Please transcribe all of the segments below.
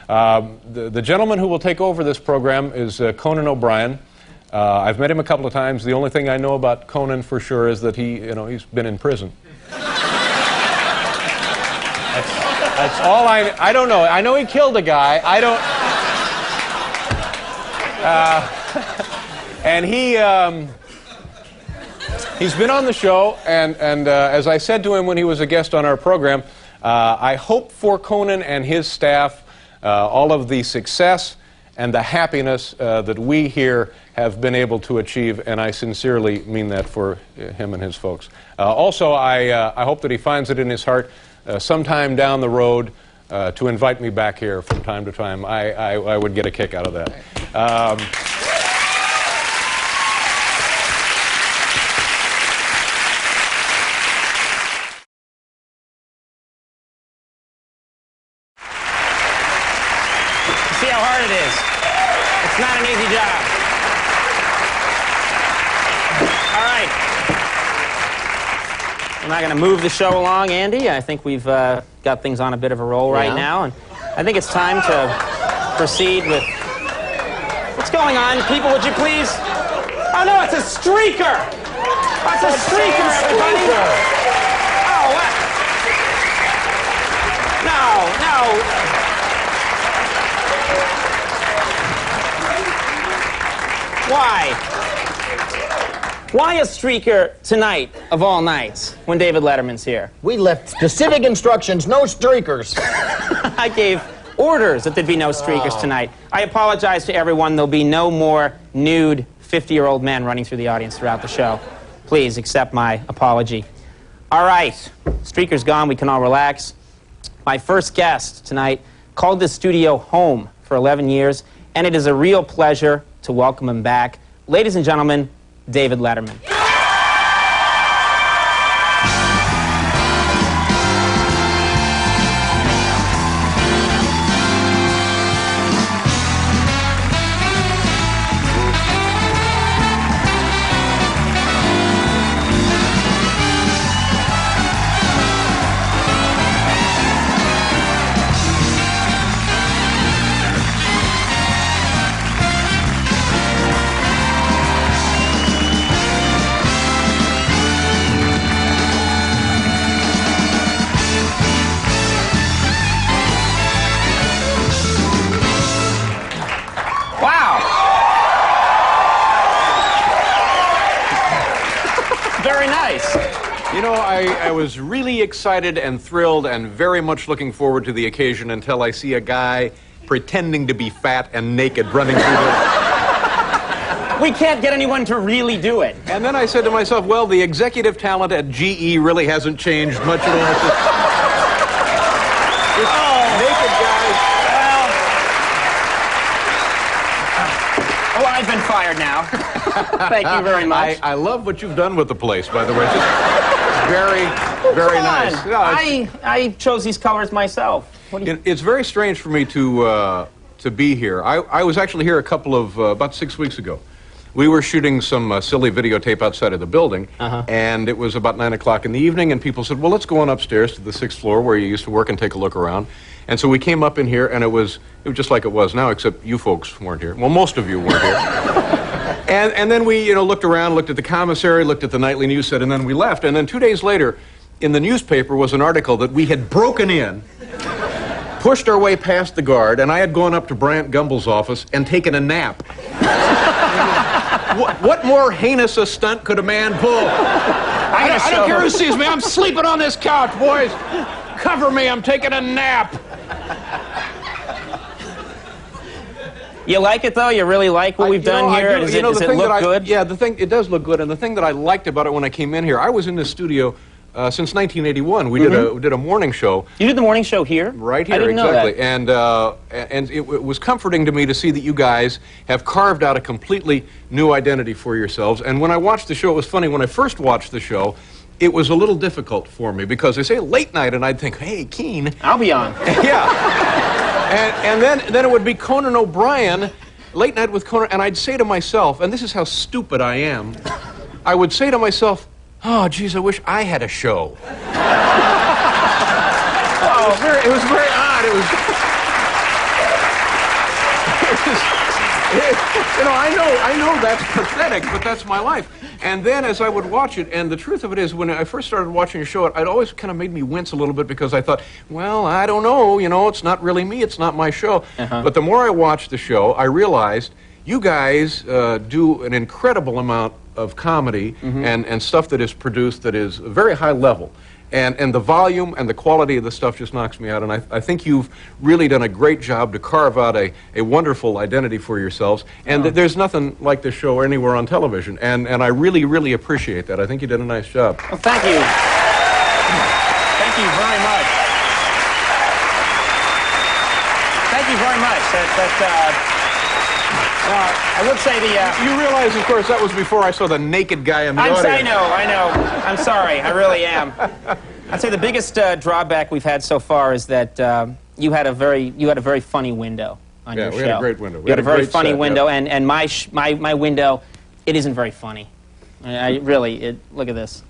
The gentleman who will take over this program is Conan O'Brien. I've met him a couple of times. The only thing I know about Conan for sure is that he's been in prison. That's all I don't know. I know he killed a guy. I don't. And he's been on the show, and as I said to him when he was a guest on our program, I hope for Conan and his staff all of the success and the happiness that we here have been able to achieve, and I sincerely mean that for him and his folks. Also, I hope that he finds it in his heart sometime down the road to invite me back here from time to time. I would get a kick out of that. See how hard it is. It's not an easy job. All right. I'm not going to move the show along, Andy. I think we've got things on a bit of a roll right now, and I think it's time to proceed with... What's going on? People, would you please... Oh, no, it's a streaker! Oh, it's a streaker, everybody! Oh, what? No, no. Why? Why a streaker tonight of all nights when David Letterman's here? We left specific instructions, no streakers. I gave orders that there'd be no streakers tonight. I apologize to everyone. There'll be no more nude 50-year-old men running through the audience throughout the show. Please accept my apology. All right, streaker's gone. We can all relax. My first guest tonight called this studio home for 11 years, and it is a real pleasure to welcome him back. Ladies and gentlemen, David Letterman. You know, I was really excited and thrilled and very much looking forward to the occasion until I see a guy pretending to be fat and naked running through the... We can't get anyone to really do it. And then I said to myself, well, the executive talent at GE really hasn't changed much at all. This naked guy. Well, I've been fired now. Thank you very much. I love what you've done with the place, by the way. Just very, very nice. No, I chose these colors myself. It's very strange for me to be here. I was actually here a couple of, about 6 weeks ago. We were shooting some silly videotape outside of the building, and it was about 9 o'clock in the evening, and people said, well, let's go on upstairs to the 6th floor where you used to work and take a look around. And so we came up in here, and it was just like it was now, except you folks weren't here. Well, most of you weren't here. And then we, looked around, looked at the commissary, looked at the nightly news set, and then we left. And then 2 days later, in the newspaper was an article that we had broken in, pushed our way past the guard, and I had gone up to Bryant Gumbel's office and taken a nap. What more heinous a stunt could a man pull? I don't care who sees me. I'm sleeping on this couch, boys. Cover me. I'm taking a nap. You like it, though? You really like what we've done here? Does it look good? Yeah, it does look good. And the thing that I liked about it when I came in here, I was in this studio since 1981. We did a morning show. You did the morning show here? Right here, I didn't exactly. know that. And it was comforting to me to see that you guys have carved out a completely new identity for yourselves. And when I watched the show, it was funny. When I first watched the show, it was a little difficult for me because they say late night, and I'd think, hey, Keen. I'll be on. Yeah. And then it would be Conan O'Brien, late night with Conan, and I'd say to myself, and this is how stupid I am, I would say to myself, oh, geez, I wish I had a show. It was very odd. It was... You know, I know that's pathetic, but that's my life. And then as I would watch it, and the truth of it is, when I first started watching your show, it always kind of made me wince a little bit because I thought, well, I don't know, you know, it's not really me, it's not my show. But the more I watched the show, I realized you guys do an incredible amount of comedy and stuff that is produced that is very high level. And the volume and the quality of the stuff just knocks me out. And I think you've really done a great job to carve out a wonderful identity for yourselves. And there's nothing like this show anywhere on television. And I really, really appreciate that. I think you did a nice job. Well, thank you. Thank you very much. Thank you very much. I would say You realize, of course, that was before I saw the naked guy in the audience. I know. I'm sorry. I really am. I'd say the biggest drawback we've had so far is that you had a very funny window on your show. Yeah, we had a great window. You had a very funny window, and my window, it isn't very funny. Look at this.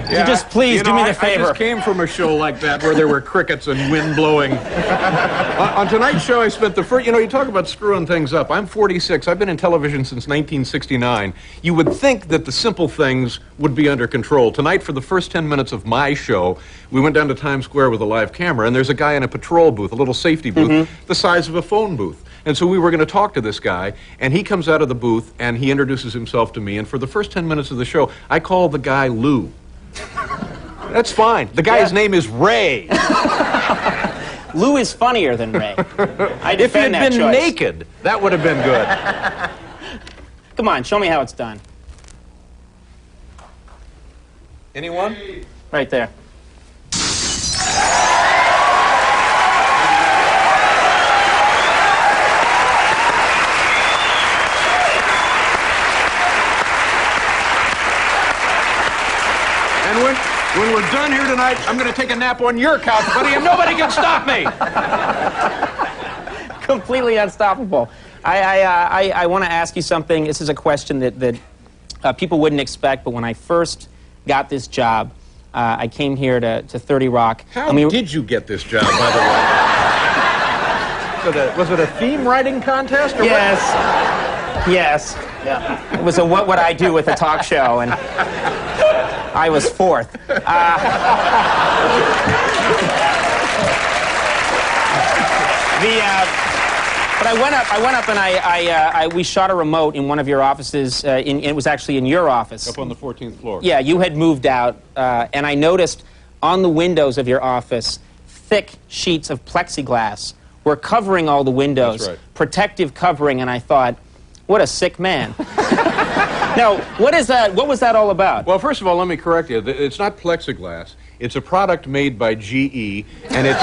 Could you just please do me the favor? I just came from a show like that where there were crickets and wind blowing. On tonight's show, I spent the first... You know, you talk about screwing things up. I'm 46. I've been in television since 1969. You would think that the simple things would be under control. Tonight, for the first 10 minutes of my show, we went down to Times Square with a live camera, and there's a guy in a patrol booth, a little safety booth, the size of a phone booth. And so we were going to talk to this guy, and he comes out of the booth, and he introduces himself to me, and for the first 10 minutes of the show, I call the guy Lou. That's fine. The guy's name is Ray. Lou is funnier than Ray. I If he had defend that been choice. naked, that would have been good. Come on, show me how it's done. Anyone? Right there. And when we're done here tonight, I'm going to take a nap on your couch, buddy, and nobody can stop me. Completely unstoppable. I want to ask you something. This is a question that people wouldn't expect, but when I first got this job, I came here to 30 Rock. How did you get this job, by the way? Was it a theme writing contest? Or Yes. Yes. Yeah. It was a what would I do with a talk show, and I was fourth. But I went up and we shot a remote in one of your offices. It was actually in your office. Up on the 14th floor. Yeah, you had moved out, and I noticed on the windows of your office, thick sheets of plexiglass were covering all the windows. That's right. Protective covering, and I thought, what a sick man. Now, what is that? What was that all about? Well, first of all, let me correct you. It's not plexiglass. It's a product made by GE, and it's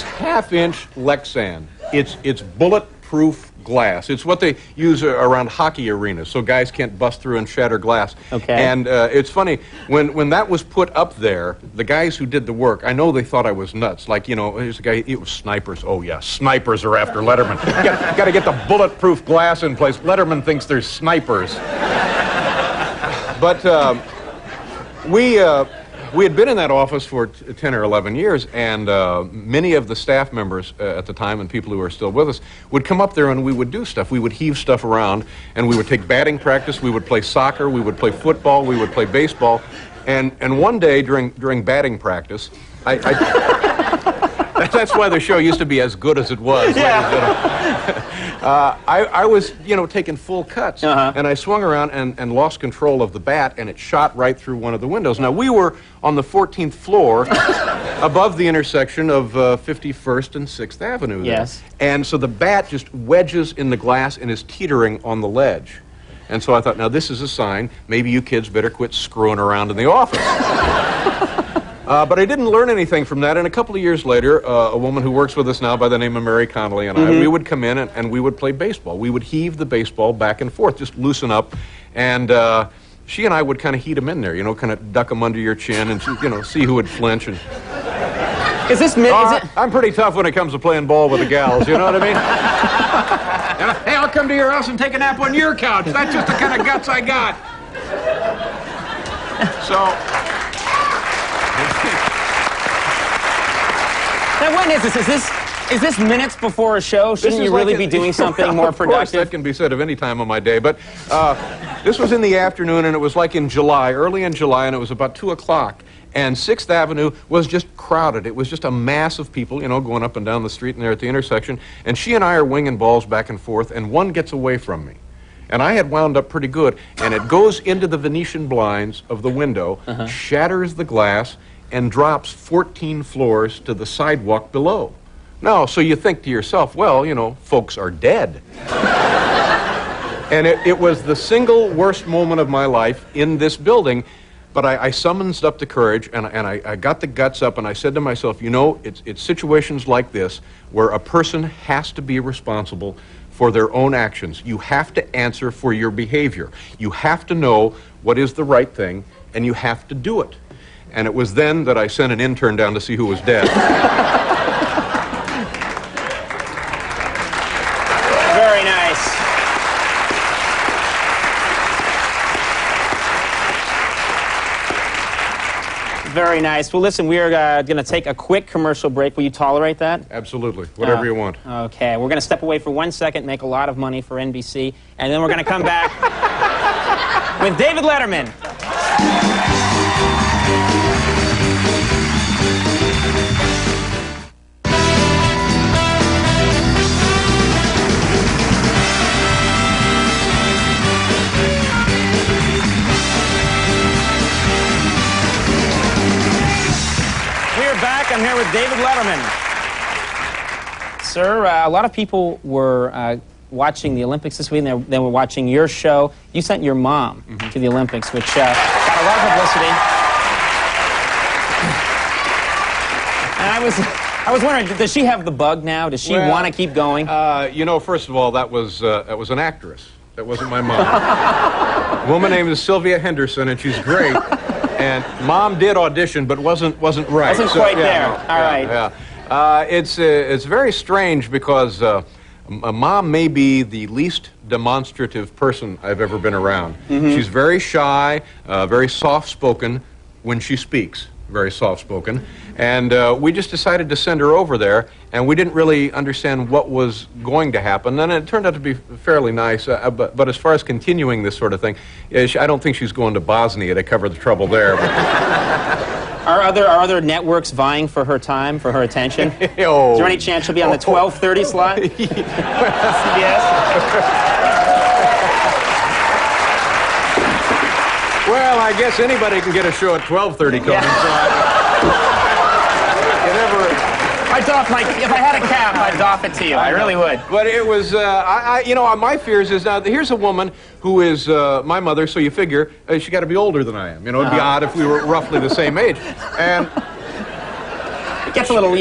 half-inch Lexan. It's bulletproof glass. It's what they use around hockey arenas, so guys can't bust through and shatter glass. Okay. And it's funny, when that was put up there, the guys who did the work, I know they thought I was nuts. Like, you know, here's a guy, it was snipers. Oh, yeah, snipers are after Letterman. Got to get the bulletproof glass in place. Letterman thinks there's snipers. But we had been in that office for 10 or 11 years, and many of the staff members at the time and people who are still with us would come up there and we would do stuff. We would heave stuff around, and we would take batting practice, we would play soccer, we would play football, we would play baseball. And one day during batting practice, that's why the show used to be as good as it was. Yeah. I was, you know, taking full cuts, and I swung around and lost control of the bat, and it shot right through one of the windows. Now, we were on the 14th floor above the intersection of 51st and 6th Avenue there. Yes. And so the bat just wedges in the glass and is teetering on the ledge. And so I thought, now this is a sign, maybe you kids better quit screwing around in the office. But I didn't learn anything from that, and a couple of years later, a woman who works with us now by the name of Mary Connolly and I, we would come in and we would play baseball. We would heave the baseball back and forth, just loosen up, and she and I would kind of heat them in there, you know, kind of duck them under your chin and, you know, see who would flinch. And Is this I'm pretty tough when it comes to playing ball with the gals, you know what I mean? Hey, I'll come to your house and take a nap on your couch. That's just the kind of guts I got. So... Now, when is this? Is this minutes before a show? Shouldn't you really be doing something more productive? Of course, that can be said of any time of my day. But this was in the afternoon, and it was like in July, early in July, and it was about 2 o'clock. And 6th Avenue was just crowded. It was just a mass of people, you know, going up and down the street and there at the intersection. And she and I are winging balls back and forth, and one gets away from me. And I had wound up pretty good, and it goes into the Venetian blinds of the window, shatters the glass, and drops 14 floors to the sidewalk below. Now, so you think to yourself, well, you know, folks are dead. And it was the single worst moment of my life in this building, but I summoned up the courage, and I got the guts up, and I said to myself, you know, it's situations like this where a person has to be responsible for their own actions. You have to answer for your behavior. You have to know what is the right thing, and you have to do it. And it was then that I sent an intern down to see who was dead. Very nice. Very nice. Well, listen, we are going to take a quick commercial break. Will you tolerate that? Absolutely. Whatever you want. Okay. We're going to step away for 1 second, make a lot of money for NBC, and then we're going to come back with David Letterman. I'm here with David Letterman. Sir, a lot of people were watching the Olympics this week, and they were watching your show. You sent your mom to the Olympics, which got a lot of publicity. And I was wondering, does she have the bug now? Does she want to keep going? You know, first of all, that was an actress. That wasn't my mom. A woman named Sylvia Henderson, and she's great. And Mom did audition, but wasn't right. Wasn't quite there. No, all right. Yeah. It's very strange because Mom may be the least demonstrative person I've ever been around. She's very shy, very soft-spoken when she speaks. Very soft-spoken. And we just decided to send her over there, and we didn't really understand what was going to happen. And it turned out to be fairly nice, but as far as continuing this sort of thing, I don't think she's going to Bosnia to cover the trouble there. Are other networks vying for her time, for her attention? Is there any chance she'll be on the 12:30 slot? Yes. Well, I guess anybody can get a show at 12:30 coming. Yeah. I'd doff if I had a cap, I'd doff it to you. I really would. But it was, you know, my fears is now, here's a woman who is my mother, so you figure she got to be older than I am. You know, it'd be odd if we were roughly the same age. And it gets a little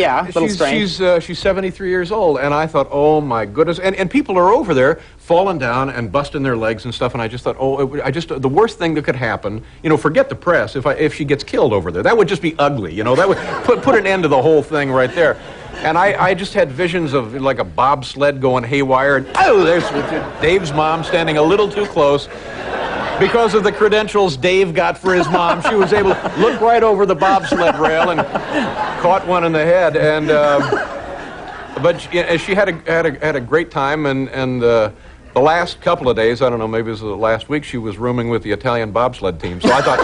strange. She's 73 years old, and I thought, oh my goodness. And people are over there falling down and busting their legs and stuff, and I just thought, the worst thing that could happen, you know, forget the press, if she gets killed over there. That would just be ugly, you know. That would put an end to the whole thing right there. And I just had visions of like a bobsled going haywire, and there's Dave's mom standing a little too close. Because of the credentials Dave got for his mom, she was able to look right over the bobsled rail and caught one in the head. And but she had a great time, and the last couple of days, I don't know, maybe it was the last week, she was rooming with the Italian bobsled team. So I thought,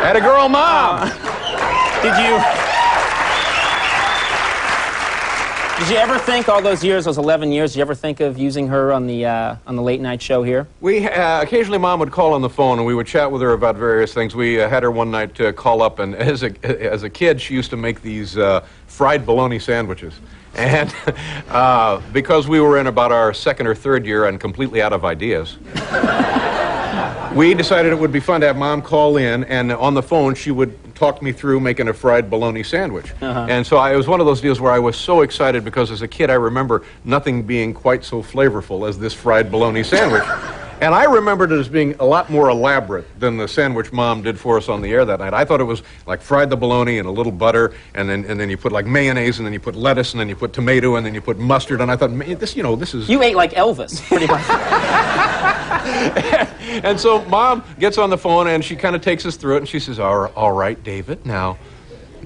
had a girl mom. Did you ever think, all those years, those 11 years, did you ever think of using her on the late night show here? We occasionally Mom would call on the phone, and we would chat with her about various things. We had her one night call up, and as a kid, she used to make these fried bologna sandwiches. And because we were in about our second or third year and completely out of ideas, we decided it would be fun to have Mom call in, and on the phone she would talk me through making a fried bologna sandwich. And so it was one of those deals where I was so excited because as a kid I remember nothing being quite so flavorful as this fried bologna sandwich. And I remembered it as being a lot more elaborate than the sandwich Mom did for us on the air that night. I thought it was like fried the bologna and a little butter, and then you put like mayonnaise, and then you put lettuce, and then you put tomato, and then you put mustard. And I thought, this is... You ate like Elvis, pretty much. And so Mom gets on the phone, and she kind of takes us through it, and she says, all right, David, now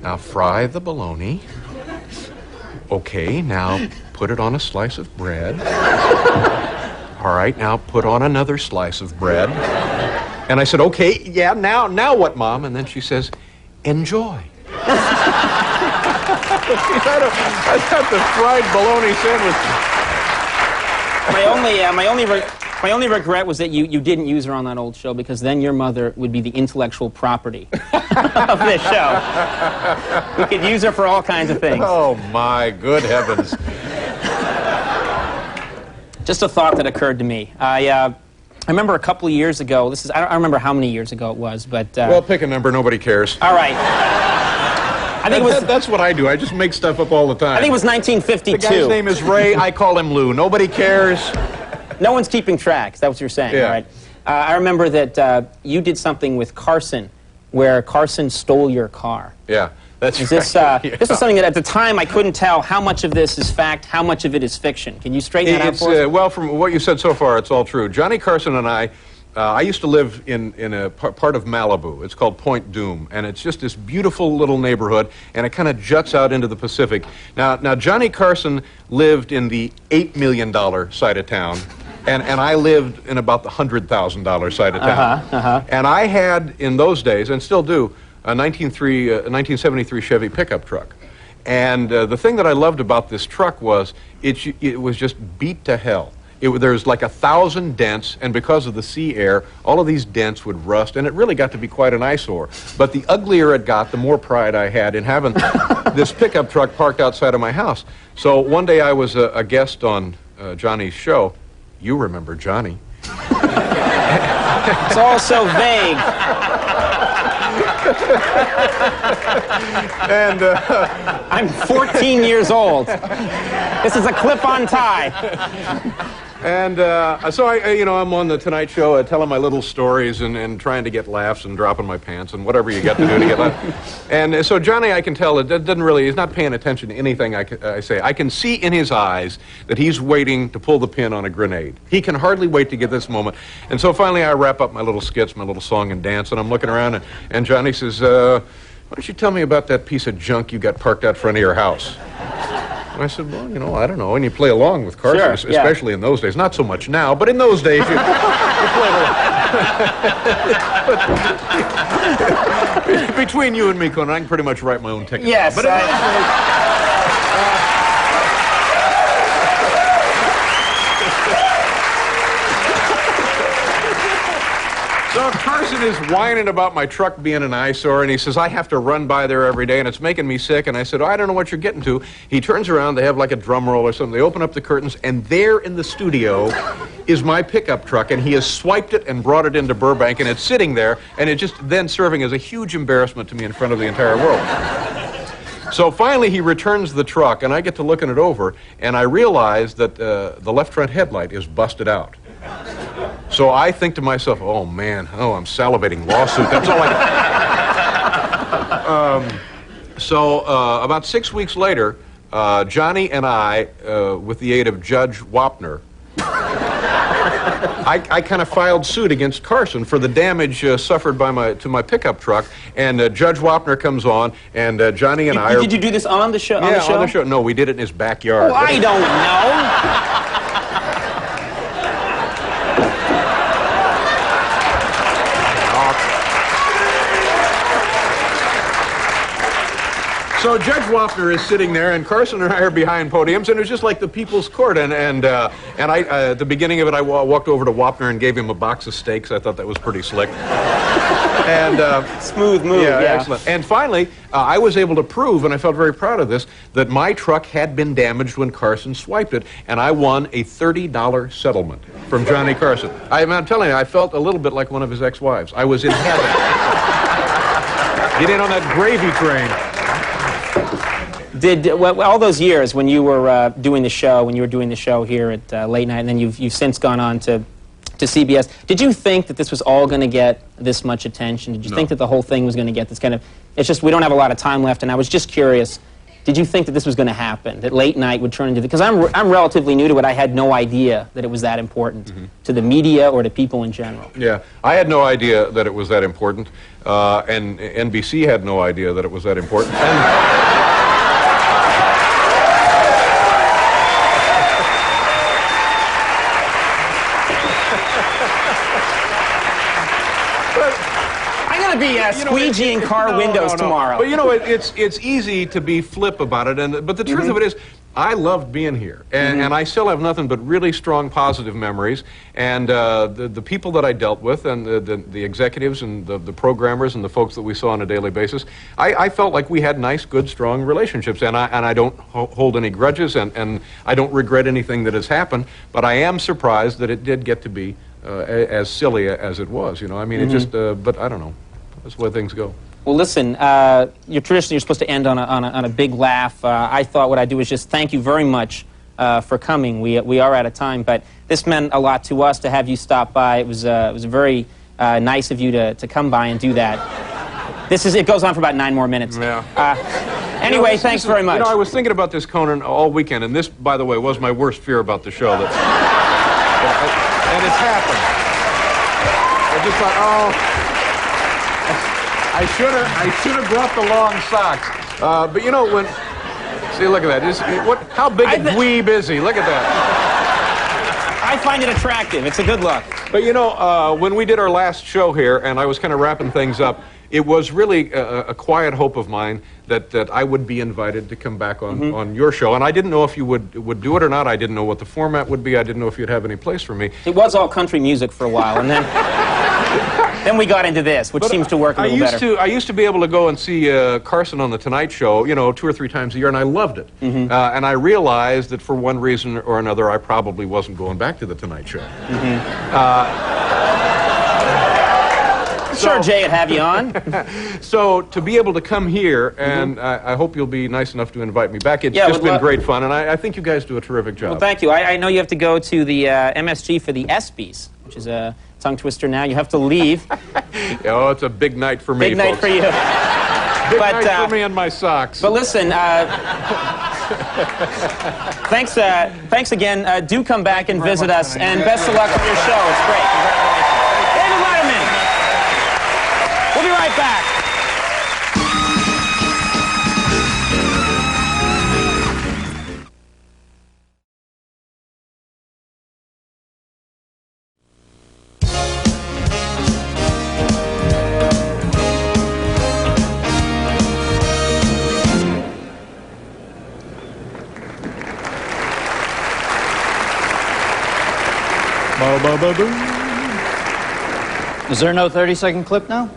Now fry the bologna. Okay, now put it on a slice of bread. All right, now put on another slice of bread. And I said, okay, yeah, now what, Mom? And then she says, enjoy. I got the fried bologna sandwich. My only regret was that you didn't use her on that old show, because then your mother would be the intellectual property of this show. We could use her for all kinds of things. Oh, my good heavens. Just a thought that occurred to me. I remember a couple of years ago, I don't remember how many years ago it was, but... well, pick a number, nobody cares. All right. I think that's what I do. I just make stuff up all the time. I think it was 1952. The guy's name is Ray. I call him Lou. Nobody cares. No one's keeping track. Is that what you're saying? Yeah. All right. I remember that you did something with Carson, where Carson stole your car. Yeah, that's Is right. this, This was something that at the time I couldn't tell how much of this is fact, how much of it is fiction. Can you straighten that out for us? Well, from what you said so far, it's all true. Johnny Carson and I used to live in a part of Malibu. It's called Point Doom, and it's just this beautiful little neighborhood, and it kind of juts out into the Pacific. Now Johnny Carson lived in the $8 million side of town, and I lived in about the $100,000 side of town. And I had, in those days, and still do, a 1973 Chevy pickup truck. And the thing that I loved about this truck was it was just beat to hell. There's like 1,000 dents, and because of the sea air, all of these dents would rust, and it really got to be quite an eyesore. But the uglier it got, the more pride I had in having this pickup truck parked outside of my house. So one day I was a guest on Johnny's show. You remember Johnny. It's all so vague. And I'm 14 years old. This is a clip-on tie. And so I'm on the Tonight Show telling my little stories and trying to get laughs and dropping my pants and whatever you got to do to get laughs. And so Johnny, I can tell, he's not paying attention to anything I say. I can see in his eyes that he's waiting to pull the pin on a grenade. He can hardly wait to get this moment. And so finally I wrap up my little skits, my little song and dance, and I'm looking around, and Johnny says, why don't you tell me about that piece of junk you got parked out front of your house? And I said, well, I don't know. And you play along with Carson, Sure, yeah. especially in those days. Not so much now, but in those days, you play along. Between you and me, Conan, I can pretty much write my own ticket. Yes. But so Carson is whining about my truck being an eyesore, and he says, I have to run by there every day, and it's making me sick. And I said, I don't know what you're getting to. He turns around, they have like a drum roll or something. They open up the curtains, and there in the studio is my pickup truck, and he has swiped it and brought it into Burbank, and it's sitting there, and it's just then serving as a huge embarrassment to me in front of the entire world. So finally he returns the truck, and I get to looking it over, and I realize that the left front headlight is busted out. So I think to myself, oh man, I'm salivating lawsuit. That's all I So about 6 weeks later, Johnny and I, with the aid of Judge Wapner, I kind of filed suit against Carson for the damage suffered to my pickup truck, and Judge Wapner comes on, and Johnny and I Did you do this on the show? Yeah, on the show. No, we did it in his backyard. Oh, I don't know. So Judge Wapner is sitting there, and Carson and I are behind podiums, and it was just like the People's Court. And I, at the beginning of it, I walked over to Wapner and gave him a box of steaks. I thought that was pretty slick. And smooth move. yeah, Yeah, excellent. And finally, I was able to prove, and I felt very proud of this, that my truck had been damaged when Carson swiped it, and I won a $30 settlement from Johnny Carson. I'm telling you, I felt a little bit like one of his ex-wives. I was in heaven. Get in on that gravy train. All those years when you were doing the show, here at late night, and then you've since gone on to CBS, did you think that this was all going to get this much attention? Did you think that the whole thing was going to get this kind of... It's just we don't have a lot of time left, and I was just curious, Did you think that this was going to happen, that late night would turn into... Because I'm relatively new to it. I had no idea that it was that important to the media or to people in general. Yeah, I had no idea that it was that important, and NBC had no idea that it was that important. I'm going to be squeegeeing car windows tomorrow. But you know, it's easy to be flip about it, but the truth of it is, I loved being here, and I still have nothing but really strong positive memories, and the people that I dealt with, and the executives, and the programmers, and the folks that we saw on a daily basis, I felt like we had nice, good, strong relationships, and I don't hold any grudges, and I don't regret anything that has happened, but I am surprised that it did get to be as silly as it was, you know. I mean, it just, but I don't know. That's the way things go. Well, listen, you're supposed to end on a big laugh. I thought what I'd do is just thank you very much for coming. We are out of time, but this meant a lot to us to have you stop by. It was very nice of you to come by and do that. It goes on for about 9 more minutes. Yeah. Anyway, thanks very much. You know, I was thinking about this, Conan, all weekend, and this, by the way, was my worst fear about the show. And it's happened. I just thought, oh, I should have brought the long socks. But you know, see, look at that. How big a dweeb is he? Look at that. I find it attractive. It's a good look. But you know, when we did our last show here, and I was kind of wrapping things up, it was really a quiet hope of mine that I would be invited to come back on your show. And I didn't know if you would do it or not. I didn't know what the format would be. I didn't know if you'd have any place for me. It was all country music for a while, and then... Then we got into this, which seems to work a little better. I used to be able to go and see Carson on The Tonight Show, you know, 2 or 3 times a year, and I loved it. And I realized that for one reason or another, I probably wasn't going back to The Tonight Show. Sure, Jay would have you on. So to be able to come here, and I hope you'll be nice enough to invite me back. It's just been great fun, and I think you guys do a terrific job. Well, thank you. I know you have to go to the MSG for the ESPYs, which is a tongue twister now. You have to leave. Oh, it's a big night for me, Big night for you. Big night for me and my socks. But listen, thanks again. Do come back and visit us, and best of luck on your show. It's great. Congratulations. David Letterman. We'll be right back. Is there no 30-second clip now?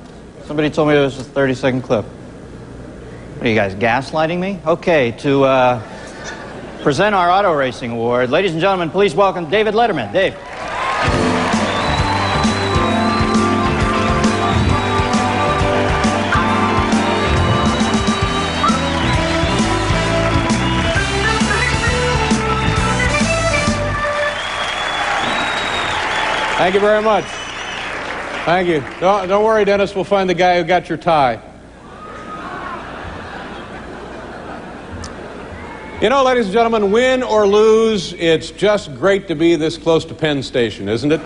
Somebody told me there was a 30-second clip. What are you guys, gaslighting me? Okay, to present our auto racing award, ladies and gentlemen, please welcome David Letterman. Dave. Thank you very much. Thank you. Don't worry, Dennis. We'll find the guy who got your tie. You know, ladies and gentlemen, win or lose, it's just great to be this close to Penn Station, isn't it?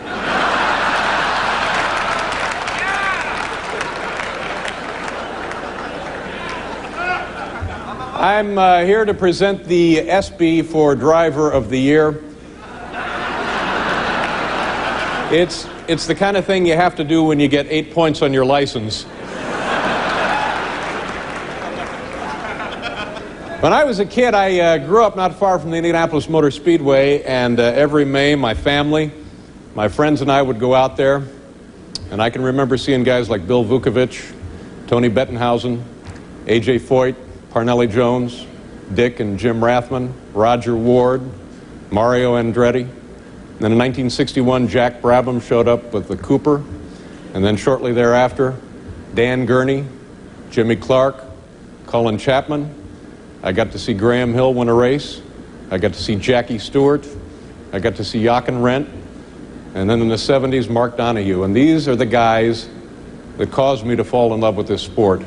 I'm here to present the ESPY for Driver of the Year. It's the kind of thing you have to do when you get 8 points on your license. When I was a kid, I grew up not far from the Indianapolis Motor Speedway, and every May, my family, my friends and I would go out there, and I can remember seeing guys like Bill Vukovich, Tony Bettenhausen, A.J. Foyt, Parnelli Jones, Dick and Jim Rathman, Roger Ward, Mario Andretti. Then in 1961, Jack Brabham showed up with the Cooper, and then shortly thereafter, Dan Gurney, Jimmy Clark, Colin Chapman. I got to see Graham Hill win a race. I got to see Jackie Stewart. I got to see Jochen Rindt. And then in the 70s, Mark Donohue. And these are the guys that caused me to fall in love with this sport.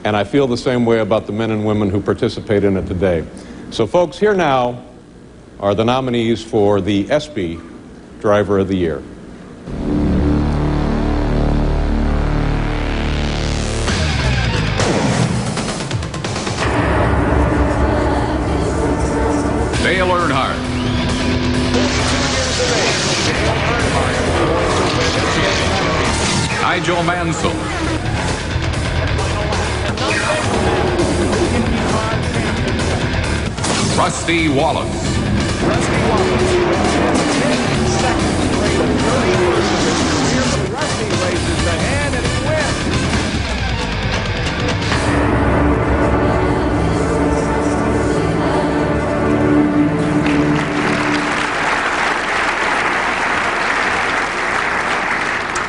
and I feel the same way about the men and women who participate in it today. So folks, here now are the nominees for the ESPY Driver of the Year. Dale Earnhardt. Nigel Mansell. Rusty Wallace.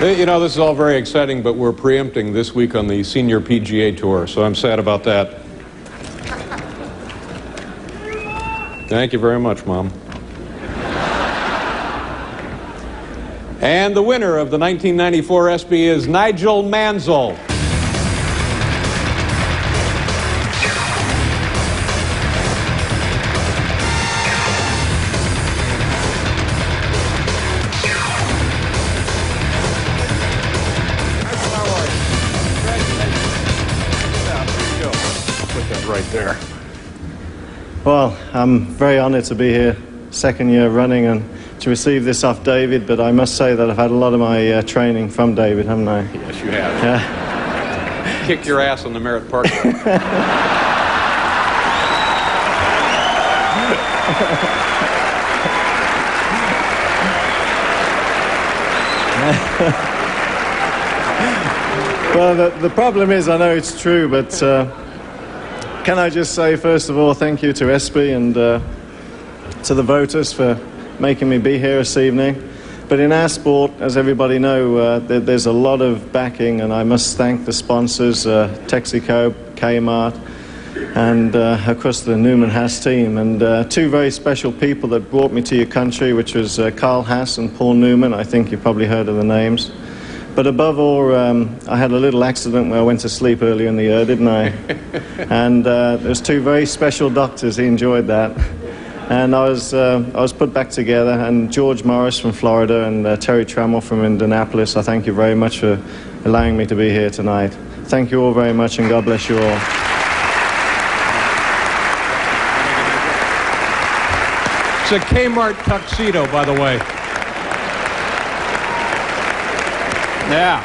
You know, this is all very exciting, but we're preempting this week on the Senior PGA Tour, so I'm sad about that. Thank you very much, Mom. And the winner of the 1994 ESPY is Nigel Mansell. Right there. Well, I'm very honored to be here, second year running, and to receive this off David, but I must say that I've had a lot of my training from David, haven't I? Yes, you have. Yeah. Kicked your ass on the Merritt Park. Well, the problem is, I know it's true, but can I just say, first of all, thank you to ESPY and to the voters for making me be here this evening. But in our sport, as everybody knows, there's a lot of backing, and I must thank the sponsors, Texaco, Kmart, and of course the Newman Haas team, and two very special people that brought me to your country, which was Carl Haas and Paul Newman. I think you've probably heard of the names. But above all, I had a little accident where I went to sleep earlier in the year, didn't I? And there's two very special doctors. He enjoyed that. And I was put back together. And George Morris from Florida and Terry Trammell from Indianapolis, I thank you very much for allowing me to be here tonight. Thank you all very much, and God bless you all. It's a Kmart tuxedo, by the way. Yeah.